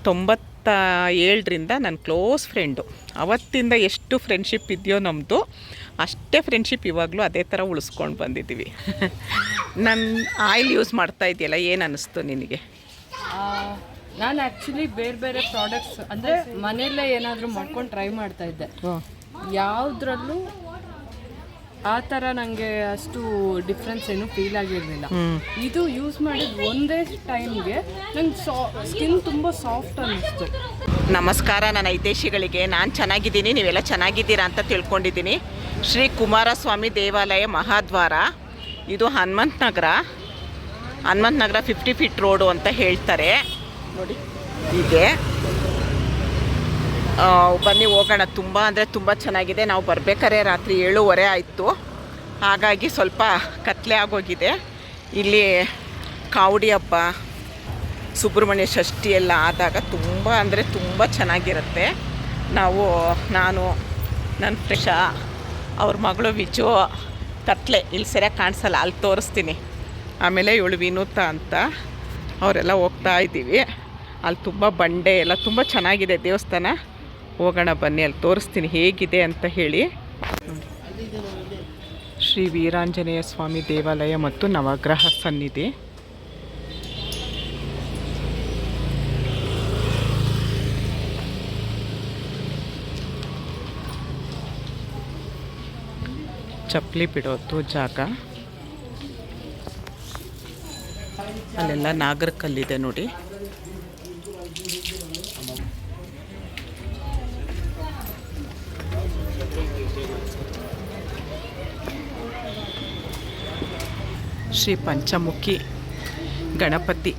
97ರಿಂದ ನನ್ನ close friend. ಅವತ್ತಿಂದ ಎಷ್ಟು ಫ್ರೆಂಡ್ಶಿಪ್ ಇದೆಯೋ ನಮ್ಮದು, ಅಷ್ಟೇ ಫ್ರೆಂಡ್ಶಿಪ್ ಇವಾಗಲೂ ಅದೇ ಥರ ಉಳಿಸ್ಕೊಂಡು ಬಂದಿದ್ದೀವಿ. ನನ್ನ ಆಯಿಲ್ ಯೂಸ್ ಮಾಡ್ತಾ ಇದೆಯಲ್ಲ, ಏನು ಅನ್ನಿಸ್ತು ನಿನಗೆ? ನಾನು ಆ್ಯಕ್ಚುಲಿ ಬೇರೆ ಬೇರೆ ಪ್ರಾಡಕ್ಟ್ಸ್ ಅಂದರೆ ಮನೆಯಲ್ಲೇ ಏನಾದರೂ ಮಾಡ್ಕೊಂಡು ಟ್ರೈ ಮಾಡ್ತಾ ಇದ್ದೆ. ಯಾವುದ್ರಲ್ಲೂ ಆ ಥರ ನನಗೆ ಅಷ್ಟು ಡಿಫ್ರೆನ್ಸ್ ಏನು ಫೀಲ್ ಆಗಿರಲಿಲ್ಲ. ಇದು ಯೂಸ್ ಮಾಡಿದ ಒಂದೇ ಟೈಮ್ಗೆ ನಂಗೆ ಸ್ಕಿನ್ ತುಂಬ ಸಾಫ್ಟ್ ಅನ್ನಿಸ್ತು. ನಮಸ್ಕಾರ ನನ್ನ ಹಿತೈಷಿಗಳಿಗೆ. ನಾನು ಚೆನ್ನಾಗಿದ್ದೀನಿ, ನೀವೆಲ್ಲ ಚೆನ್ನಾಗಿದ್ದೀರಾ ಅಂತ ತಿಳ್ಕೊಂಡಿದ್ದೀನಿ. ಶ್ರೀ ಕುಮಾರಸ್ವಾಮಿ ದೇವಾಲಯ ಮಹಾದ್ವಾರ. ಇದು ಹನುಮಂತ ನಗರ 50 ಫೀಟ್ ರೋಡು ಅಂತ ಹೇಳ್ತಾರೆ ನೋಡಿ. ಹೀಗೆ ಬನ್ನಿ ಹೋಗೋಣ. ತುಂಬ ಅಂದರೆ ತುಂಬ ಚೆನ್ನಾಗಿದೆ. ನಾವು ಬರಬೇಕಾದ್ರೆ ರಾತ್ರಿ 7:30 ಆಯಿತು, ಹಾಗಾಗಿ ಸ್ವಲ್ಪ ಕತ್ಲೆ ಆಗೋಗಿದೆ. ಇಲ್ಲಿ ಕಾವಡಿ ಹಬ್ಬ, ಸುಬ್ರಹ್ಮಣ್ಯ ಷಷ್ಠಿ ಎಲ್ಲ ಆದಾಗ ತುಂಬ ಅಂದರೆ ತುಂಬ ಚೆನ್ನಾಗಿರುತ್ತೆ. ನಾನು ನನ್ನ ಫ್ರೆಶ, ಅವ್ರ ಮಗಳು ವಿಜು, ಕತ್ಲೆ ಇಲ್ಲಿ ಸರಿಯಾಗಿ ಕಾಣಿಸಲ್ಲ, ಅಲ್ಲಿ ತೋರಿಸ್ತೀನಿ. ಆಮೇಲೆ ಇವಳು ವಿನೂತಾ ಅಂತ, ಅವರೆಲ್ಲ ಹೋಗ್ತಾ ಇದ್ದೀವಿ. ಅಲ್ಲಿ ತುಂಬ ಬಂಡೆ ಎಲ್ಲ ತುಂಬ ಚೆನ್ನಾಗಿದೆ ದೇವಸ್ಥಾನ. ಹೋಗೋಣ ಬನ್ನಿ, ಅಲ್ಲಿ ತೋರಿಸ್ತೀನಿ ಹೇಗಿದೆ ಅಂತ ಹೇಳಿ. ಶ್ರೀ ವೀರಾಂಜನೇಯ ಸ್ವಾಮಿ ದೇವಾಲಯ ಮತ್ತು ನವಗ್ರಹ ಸನ್ನಿಧಿ. ಚಪ್ಪಲಿ ಬಿಡೋದು ಜಾಗ. ಅಲ್ಲೆಲ್ಲ ನಾಗರ ಕಲ್ಲಿದೆ ನೋಡಿ. ಶ್ರೀ ಪಂಚಮುಖಿ ಗಣಪತಿ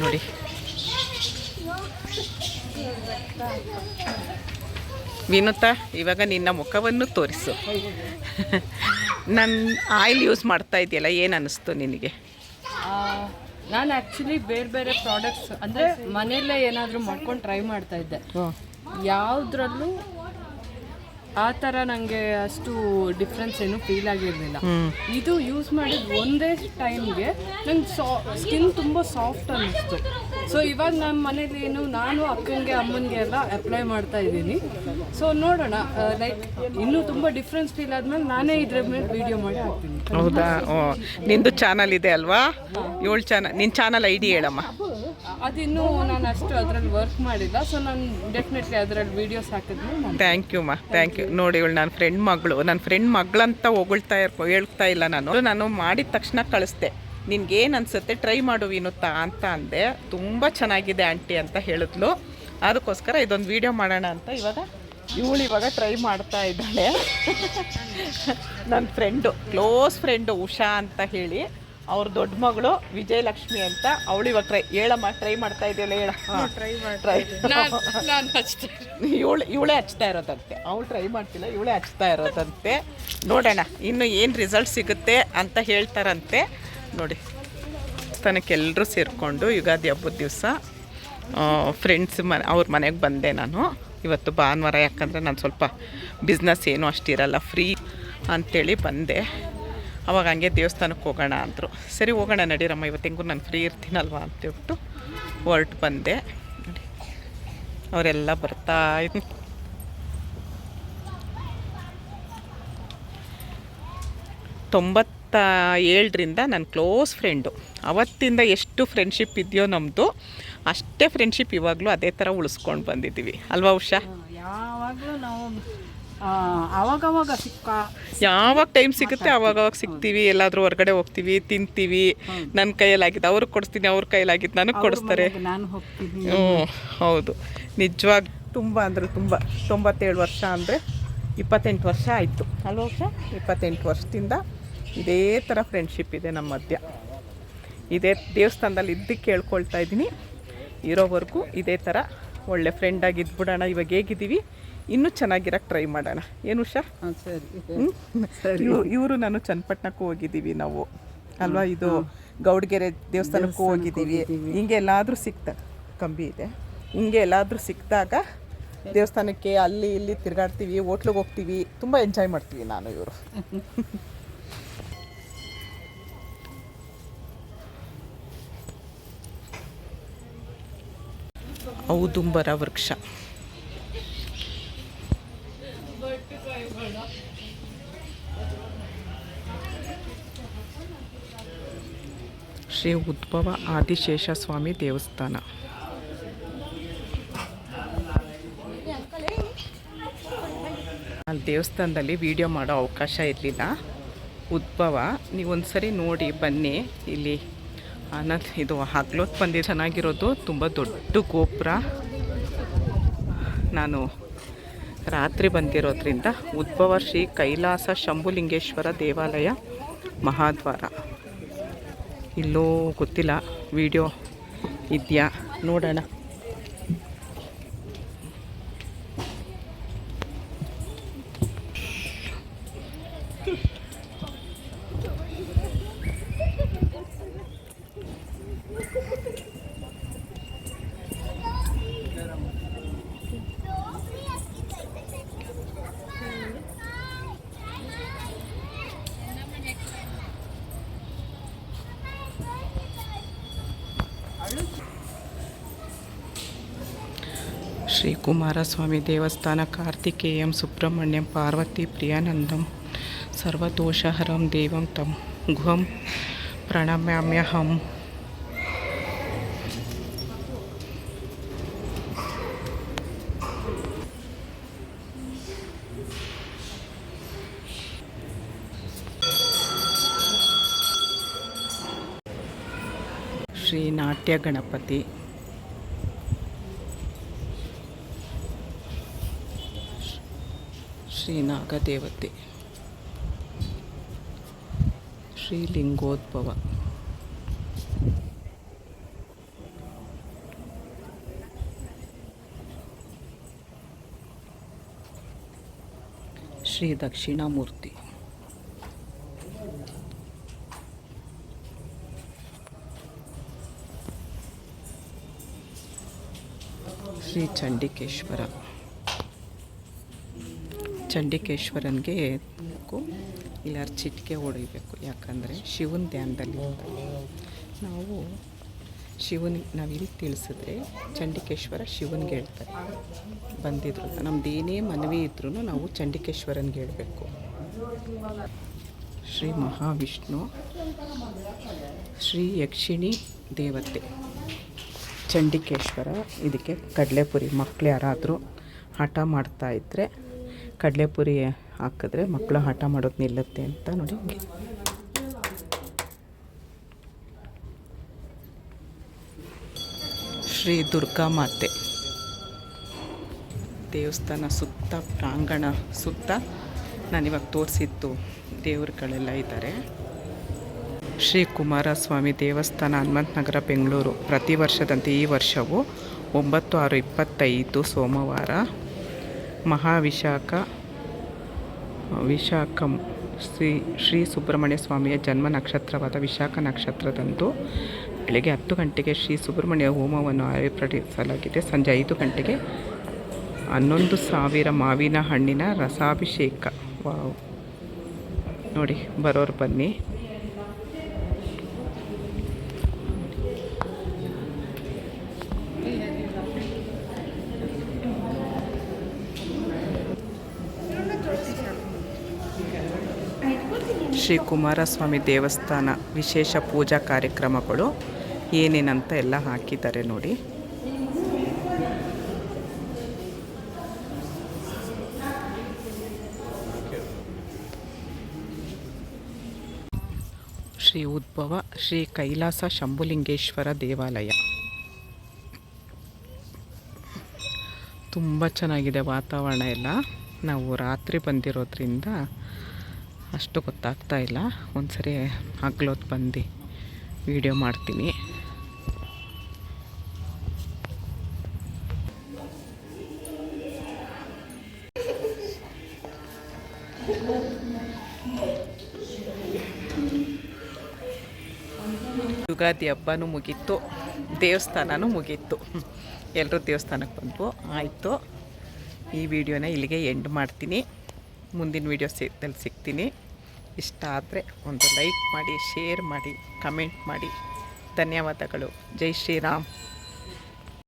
ನೋಡಿ. ವಿನೂತಾ, ಇವಾಗ ನಿನ್ನ ಮುಖವನ್ನು ತೋರಿಸು. ನನ್ನ ಆಯಿಲ್ ಯೂಸ್ ಮಾಡ್ತಾ ಇದೆಯಲ್ಲ, ಏನು ಅನ್ನಿಸ್ತು ನಿನಗೆ? ನಾನು ಆ್ಯಕ್ಚುಲಿ ಬೇರೆ ಬೇರೆ ಪ್ರಾಡಕ್ಟ್ಸ್ ಅಂದರೆ ಮನೆಯಲ್ಲೇ ಏನಾದರೂ ಮಾಡ್ಕೊಂಡು ಟ್ರೈ ಮಾಡ್ತಾ ಇದ್ದೆ. ಯಾವುದ್ರಲ್ಲೂ ಆ ಥರ ನನಗೆ ಅಷ್ಟು ಡಿಫ್ರೆನ್ಸ್ ಏನು ಫೀಲ್ ಆಗಿರಲಿಲ್ಲ. ಇದು ಯೂಸ್ ಮಾಡಿದ ಒಂದೇ ಟೈಮ್ಗೆ ನಂಗೆ ಸ್ಕಿನ್ ತುಂಬ ಸಾಫ್ಟ್ ಅನ್ನಿಸ್ತು. ಸೊ ಇವಾಗ ನಮ್ಮ ಮನೇಲಿ ನಾನು ಅಕ್ಕನಿಗೆ ಅಮ್ಮನಿಗೆ ಎಲ್ಲ ಅಪ್ಲೈ ಮಾಡ್ತಾ ಇದ್ದೀನಿ. ಸೊ ನೋಡೋಣ, ಲೈಕ್ ಇನ್ನೂ ತುಂಬ ಡಿಫ್ರೆನ್ಸ್ ಫೀಲ್ ಆದಮೇಲೆ ನಾನೇ ಇದ್ರ ಮೇಲೆ ವಿಡಿಯೋ ಮಾಡಿ ಹಾಕ್ತೀನಿ. ಹೌದಾ? ನಿಂದು ಚಾನಲ್ ಇದೆ ಅಲ್ವಾ? ನಿನ್ನ ಚಾನಲ್ ಐ ಡಿ ಹೇಳಮ್ಮ. ಅದಿನ್ನೂ ನಾನು ಅಷ್ಟು ಅದರಲ್ಲಿ ವರ್ಕ್ ಮಾಡಿಲ್ಲ. ಸೊ ನಾನು ಡೆಫಿನೆಟ್ಲಿ ಅದರಲ್ಲಿ ವೀಡಿಯೋಸ್ ಹಾಕಿದ್ಮೇಲೆ. Thank you thank you. ನೋಡಿ, ಇವಳು ನನ್ನ ಫ್ರೆಂಡ್ ಮಗಳಂತ ಹೇಳ್ತಾ ಇಲ್ಲ. ನಾನು ಮಾಡಿದ ತಕ್ಷಣ ಕಳಿಸ್ದೆ. ನಿನ್ಗೇನು ಅನಿಸುತ್ತೆ ಟ್ರೈ ಮಾಡು ವಿನೂತಾ ಅಂತ ಅಂದೆ. ತುಂಬ ಚೆನ್ನಾಗಿದೆ ಆಂಟಿ ಅಂತ ಹೇಳಿದ್ಲು. ಅದಕ್ಕೋಸ್ಕರ ಇದೊಂದು ವೀಡಿಯೋ ಮಾಡೋಣ ಅಂತ ಇವಾಗ ಟ್ರೈ ಮಾಡ್ತಾ ಇದ್ದಾಳೆ. ನನ್ನ ಕ್ಲೋಸ್ ಫ್ರೆಂಡು ಉಷಾ ಅಂತ ಹೇಳಿ, ಅವ್ರ ದೊಡ್ಡ ಮಗಳು ವಿಜಯಲಕ್ಷ್ಮಿ ಅಂತ. ಅವಳು ಇವಾಗ ಟ್ರೈ ಮಾಡ್ತಾ ಇದೆಯಲ್ಲ, ಹೇಳ. ಇವಳೇ ಹಚ್ತಾ ಇರೋದಂತೆ. ಅವಳು ಟ್ರೈ ಮಾಡ್ತಿಲ್ಲ, ಇವಳೇ ಹಚ್ತಾ ಇರೋದಂತೆ. ನೋಡೋಣ ಇನ್ನು ಏನು ರಿಸಲ್ಟ್ ಸಿಗುತ್ತೆ ಅಂತ ಹೇಳ್ತಾರಂತೆ ನೋಡಿ. ದೇವಸ್ಥಾನಕ್ಕೆ ಎಲ್ಲರೂ ಸೇರಿಕೊಂಡು ಯುಗಾದಿ ಹಬ್ಬದ ದಿವಸ ಫ್ರೆಂಡ್ಸ್ ಅವ್ರ ಮನೆಗೆ ಬಂದೆ ನಾನು. ಇವತ್ತು ಭಾನುವಾರ, ಯಾಕಂದರೆ ನಾನು ಸ್ವಲ್ಪ ಬಿಸ್ನೆಸ್ ಏನೂ ಅಷ್ಟಿರಲ್ಲ, ಫ್ರೀ ಅಂಥೇಳಿ ಬಂದೆ. ಅವಾಗ ಹಂಗೆ ದೇವಸ್ಥಾನಕ್ಕೆ ಹೋಗೋಣ ಅಂದರು. ಸರಿ ಹೋಗೋಣ ನಡೀರಮ್ಮ, ಇವತ್ತಿಗೂ ನಾನು ಫ್ರೀ ಇರ್ತೀನಲ್ವ ಅಂತೇಳ್ಬಿಟ್ಟು ಹೊರಟು ಬಂದೆ. ನೋಡಿ, ಅವರೆಲ್ಲ ಬರ್ತಾ ಇದ್ದು 97ರಿಂದ ನನ್ನ ಕ್ಲೋಸ್ ಫ್ರೆಂಡು. ಅವತ್ತಿಂದ ಎಷ್ಟು ಫ್ರೆಂಡ್ಶಿಪ್ ಇದೆಯೋ ನಮ್ಮದು, ಅಷ್ಟೇ ಫ್ರೆಂಡ್ಶಿಪ್ ಇವಾಗಲೂ ಅದೇ ಥರ ಉಳಿಸ್ಕೊಂಡು ಬಂದಿದ್ದೀವಿ ಅಲ್ವಾ ಉಷಾ? ಯಾವಾಗಲೂ ನಾವು ಆವಾಗವಾಗ ಯಾವಾಗ ಟೈಮ್ ಸಿಗುತ್ತೆ ಆವಾಗವಾಗ ಸಿಗ್ತೀವಿ. ಎಲ್ಲಾದರೂ ಹೊರಗಡೆ ಹೋಗ್ತೀವಿ, ತಿಂತೀವಿ. ನನ್ನ ಕೈಯಲ್ಲಾಗಿದ್ದು ಅವ್ರಿಗೆ ಕೊಡಿಸ್ತೀನಿ, ಅವ್ರ ಕೈಯಲ್ಲಾಗಿದ್ದು ನನಗೆ ಕೊಡಿಸ್ತಾರೆ. ಹೌದು, ನಿಜವಾಗಿ ತುಂಬ ಅಂದರೆ ತುಂಬ. 97 ವರ್ಷ ಅಂದರೆ 28 ವರ್ಷ ಆಯಿತು ಅಲ್ವಾ ಉಷಾ? 28 ವರ್ಷದಿಂದ ಇದೇ ಥರ ಫ್ರೆಂಡ್ಶಿಪ್ ಇದೆ ನಮ್ಮ ಮಧ್ಯ. ಇದೇ ದೇವಸ್ಥಾನದಲ್ಲಿ ಇದ್ದಕ್ಕೆ ಕೇಳ್ಕೊಳ್ತಾ ಇದ್ದೀನಿ, ಇರೋವರೆಗೂ ಇದೇ ಥರ ಒಳ್ಳೆ ಫ್ರೆಂಡಾಗಿ ಇದ್ಬಿಡೋಣ. ಇವಾಗ ಹೇಗಿದ್ದೀವಿ ಇನ್ನೂ ಚೆನ್ನಾಗಿರೋಕ್ಕೆ ಟ್ರೈ ಮಾಡೋಣ. ಏನು ಉಷಾ? ಸರಿ. ಇವರು ನಾನು ಚನ್ನಪಟ್ಟಣಕ್ಕೂ ಹೋಗಿದ್ದೀವಿ ನಾವು ಅಲ್ವಾ? ಇದು ಗೌಡ್ಗೆರೆ ದೇವಸ್ಥಾನಕ್ಕೂ ಹೋಗಿದ್ದೀವಿ. ಹಿಂಗೆ ಎಲ್ಲಾದರೂ ಕಂಬಿ ಇದೆ, ಹಿಂಗೆ ಎಲ್ಲಾದರೂ ಸಿಕ್ಕಿದಾಗ ದೇವಸ್ಥಾನಕ್ಕೆ ಅಲ್ಲಿ ಇಲ್ಲಿ ತಿರುಗಾಡ್ತೀವಿ, ಹೋಟ್ಲಿಗೆ ಹೋಗ್ತೀವಿ, ತುಂಬ ಎಂಜಾಯ್ ಮಾಡ್ತೀವಿ ನಾನು ಇವರು. ಔದುಂಬರ ವೃಕ್ಷ. ಶ್ರೀ ಉದ್ಭವ ಆದಿಶೇಷ ಸ್ವಾಮಿ ದೇವಸ್ಥಾನ. ಅಲ್ಲಿ ದೇವಸ್ಥಾನದಲ್ಲಿ ವಿಡಿಯೋ ಮಾಡೋ ಅವಕಾಶ ಇರಲಿಲ್ಲ. ಉದ್ಭವ ನೀವೊಂದ್ಸರಿ ನೋಡಿ ಬನ್ನಿ. ಇಲ್ಲಿ ಇದು ಹಗ್ಲೊತ್ತು ಬಂದು ಚೆನ್ನಾಗಿರೋದು, ತುಂಬ ದೊಡ್ಡ ಗೋಪುರ. ನಾನು ರಾತ್ರಿ ಬಂದಿರೋದ್ರಿಂದ ಉದ್ಭವ ಶ್ರೀ ಕೈಲಾಸ ಶಂಭುಲಿಂಗೇಶ್ವರ ದೇವಾಲಯ ಮಹಾದ್ವಾರ. ಇಲ್ಲೋ ಗೊತ್ತಿಲ್ಲ, ವಿಡಿಯೋ ಇದೆಯಾ ನೋಡೋಣ. ಶ್ರೀ ಕುಮಾರಸ್ವಾಮಿ ದೇವಸ್ಥಾನ. ಕಾರ್ತಿಕೇಯಂ ಸುಬ್ರಹ್ಮಣ್ಯಂ ಪಾರ್ವತಿ ಪ್ರಿಯಾನಂದಂ ಸರ್ವದೋಷಹರಂ ದೇವಂ ತಂ ಗುಹಂ ಪ್ರಣಮ್ಯಾಮ್ಯಹಂ. ಶ್ರೀ ನಾಟ್ಯ ಗಣಪತಿ. ಶ್ರೀ ನಾಗದೇವತೆ. ಶ್ರೀ ಲಿಂಗೋದ್ಭವ. ಶ್ರೀ ದಕ್ಷಿಣಾಮೂರ್ತಿ. ಶ್ರೀ ಚಂಡಿಕೇಶ್ವರ. ಚಂಡಿಕೇಶ್ವರನಿಗೆ ಇಲ್ಲಿ ಚಿಟಿಕೆ ಹೊಡಿಬೇಕು, ಯಾಕಂದರೆ ಶಿವನ ಧ್ಯಾನದಲ್ಲಿ ನಾವು ನಾವಿಲ್ಲಿ ತಿಳಿಸಿದ್ರೆ ಚಂಡಿಕೇಶ್ವರ ಶಿವನಿಗೆ ಹೇಳ್ತಾರೆ. ಬಂದಿದ್ರು ನಮ್ಮದೇನೇ ಮನವಿ ಇದ್ರೂ ನಾವು ಚಂಡಿಕೇಶ್ವರನಿಗೆ ಹೇಳಬೇಕು. ಶ್ರೀ ಮಹಾವಿಷ್ಣು. ಶ್ರೀ ಯಕ್ಷಿಣಿ ದೇವತೆ. ಚಂಡಿಕೇಶ್ವರ. ಇದಕ್ಕೆ ಕಡಲೆಪುರಿ. ಮಕ್ಕಳು ಯಾರಾದರೂ ಹಠ ಮಾಡ್ತಾಯಿದ್ರೆ ಕಡಲೆಪುರಿ ಹಾಕಿದ್ರೆ ಮಕ್ಕಳು ಹಠ ಮಾಡೋದು ನಿಲ್ಲುತ್ತೆ ಅಂತ ನೋಡಿ. ಶ್ರೀ ದುರ್ಗಾ ಮಾತೆ. ದೇವಸ್ಥಾನ ಸುತ್ತ ಪ್ರಾಂಗಣ ಸುತ್ತ ನಾನಿವಾಗ ತೋರಿಸಿದ್ದು ದೇವರುಗಳೆಲ್ಲ ಇದ್ದಾರೆ. ಶ್ರೀ ಕುಮಾರಸ್ವಾಮಿ ದೇವಸ್ಥಾನ, ಹನುಮಂತ ನಗರ, ಬೆಂಗಳೂರು. ಪ್ರತಿ ವರ್ಷದಂತೆ ಈ ವರ್ಷವೂ 9/6/25 ಸೋಮವಾರ ವಿಶಾಖಂ ಶ್ರೀ ಸುಬ್ರಹ್ಮಣ್ಯ ಸ್ವಾಮಿಯ ಜನ್ಮ ನಕ್ಷತ್ರವಾದ ವಿಶಾಖ ನಕ್ಷತ್ರದಂದು ಬೆಳಗ್ಗೆ 10 ಗಂಟೆಗೆ ಶ್ರೀ ಸುಬ್ರಹ್ಮಣ್ಯ ಹೋಮವನ್ನು ಏರ್ಪಡಿಸಲಾಗಿದೆ. ಸಂಜೆ 5 ಗಂಟೆಗೆ 11,000 ಮಾವಿನ ಹಣ್ಣಿನ ರಸಾಭಿಷೇಕ. ವಾವ್, ನೋಡಿ, ಬರೋರು ಬನ್ನಿ. ಶ್ರೀ ಕುಮಾರಸ್ವಾಮಿ ದೇವಸ್ಥಾನ ವಿಶೇಷ ಪೂಜಾ ಕಾರ್ಯಕ್ರಮಗಳು ಏನೇನಂತ ಎಲ್ಲ ಹಾಕಿದ್ದಾರೆ ನೋಡಿ. ಶ್ರೀ ಉದ್ಭವ ಶ್ರೀ ಕೈಲಾಸ ಶಂಭುಲಿಂಗೇಶ್ವರ ದೇವಾಲಯ. ತುಂಬ ಚೆನ್ನಾಗಿದೆ ವಾತಾವರಣ ಎಲ್ಲ. ನಾವು ರಾತ್ರಿ ಬಂದಿರೋದ್ರಿಂದ ಅಷ್ಟು ಗೊತ್ತಾಗ್ತಾ ಇಲ್ಲ. ಒಂದ್ಸರಿ ಹಗ್ಲೊತ್ತು ಬಂದು ವಿಡಿಯೋ ಮಾಡ್ತೀನಿ. ಯುಗಾದಿ ಹಬ್ಬನೂ ಮುಗೀತು, ದೇವಸ್ಥಾನನೂ ಮುಗೀತು. ಎಲ್ಲರೂ ದೇವಸ್ಥಾನಕ್ಕೆ ಬಂದು ಆಯಿತು. ಈ ವಿಡಿಯೋನ ಇಲ್ಲಿಗೆ ಎಂಡ್ ಮಾಡ್ತೀನಿ. ಮುಂದಿನ ವೀಡಿಯೋ ಸಿಗ್ತೀನಿ. ಇಷ್ಟ ಆದರೆ ಒಂದು ಲೈಕ್ ಮಾಡಿ, ಶೇರ್ ಮಾಡಿ, ಕಮೆಂಟ್ ಮಾಡಿ. ಧನ್ಯವಾದಗಳು. ಜೈ ಶ್ರೀರಾಮ್.